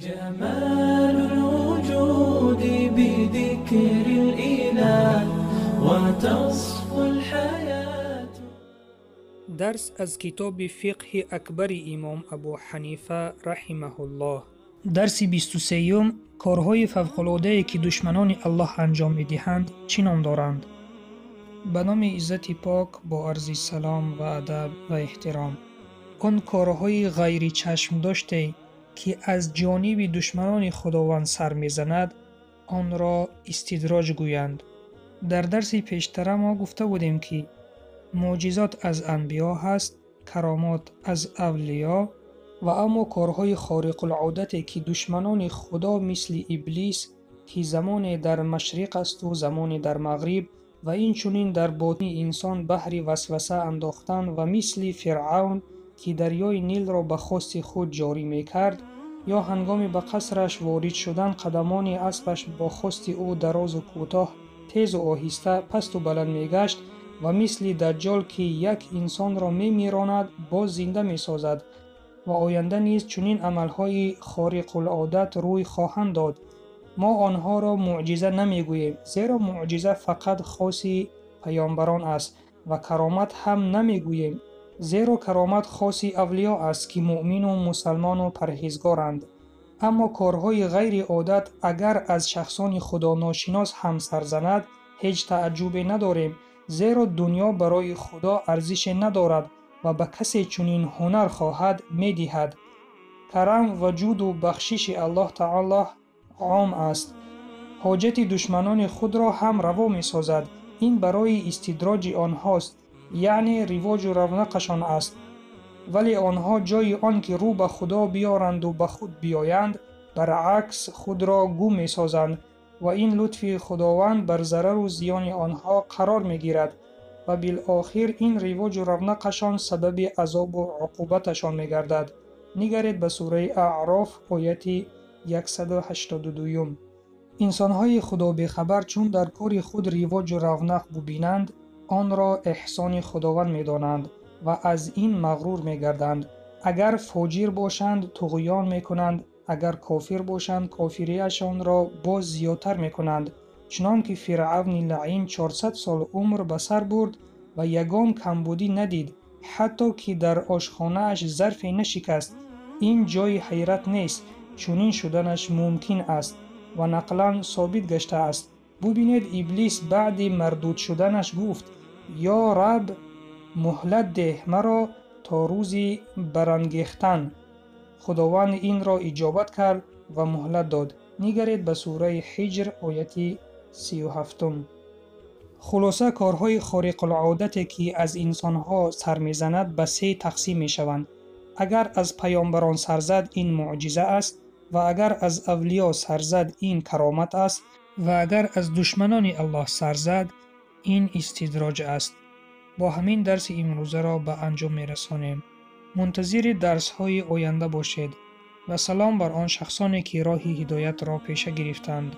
جمال الوجود بذكر الإله وتصفو الحياة. درس از کتاب فقه اکبر امام ابو حنیفه رحمه الله. درس 23 کارهای فوق‌العاده که دشمنان الله انجام می‌دهند چی نام دارند؟ به نام عزت پاک با عرض سلام و ادب و احترام. آن کارهای غیر چشم داشته که از جانب دشمنان خداوند سر میزند آن را استدراج گویند. در درس پیشتر ما گفته بودیم که معجزات از انبیا هست، کرامات از اولیا و اما کارهای خارق العادت که دشمنان خدا مثل ابلیس که زمان در مشرق است و زمان در مغرب و این چنین در باطن انسان بحر وسوسه انداختن و مثل فرعون که دریای نیل را به خواست خود جاری میکرد یا هنگام به قصرش وارد شدن قدمان اسبش با خواست او دراز و کوتاه، تیز و آهسته، پست و بلند میگشت و مثل دجال که یک انسان را میمیراند باز زنده میسازد و آینده نیز چنین عملهای خارق العادت روی خواهند داد. ما آنها را معجزه نمیگوییم، زیرا معجزه فقط خاص پیامبران است و کرامت هم نمیگوییم، زیرا کرامت خاص اولیا است که مؤمن و مسلمان و پرهیزگارند. اما کارهای غیر عادت اگر از شخصان خدا ناشناس هم سرزند هیچ تعجبی نداریم، زیرا دنیا برای خدا ارزش ندارد و به کسی چنین هنر خواهد میدهد. کرم و جود و بخشش الله تعالی عام است. حاجت دشمنان خود را هم روا می سازد. این برای استدراج آنهاست، یعنی رواج و رونقشان است. ولی آنها جای آن که رو به خدا بیارند و به خود بیایند برعکس خود را گم می سازند و این لطف خداوند بر ضرر و زیان آنها قرار می گیرد و بالآخر این رواج و رونقشان سبب عذاب و عقوبتشان می گردد. نگرید به سوره اعراف آیت 182. انسانهای خدا بیخبر چون در کار خود رواج و رونق ببینند آن را احسان خداوند می دانند و از این مغرور می گردند. اگر فاجر باشند طغیان می کنند، اگر کافر باشند کافریشان را باز زیادتر می کنند. چنان که فرعون لعین 400 سال عمر به سر برد و یگان کمبودی ندید، حتی که در آشخانه اش ظرفی نشکست. این جای حیرت نیست، چنین شدنش ممکن است و نقلا ثابت گشته است. ببینید ابلیس بعد مردود شدنش گفت یا رب مهلت ده مرا تا روز برانگیختن. خداوند این را اجابت کرد و مهلت داد. نگرید به سوره حجر آیت 37. خلاصه کارهای خارق العادت که از انسانها سر میزند به 3 تقسیم می شوند. اگر از پیامبران سرزد این معجزه است و اگر از اولیا سرزد این کرامت است و اگر از دشمنان الله سرزد این استدراج است. با همین درس امروزه را به انجام می رسانیم. منتظر درس های آینده باشید و سلام بر آن شخصانی که راه هدایت را پیشه گرفتند.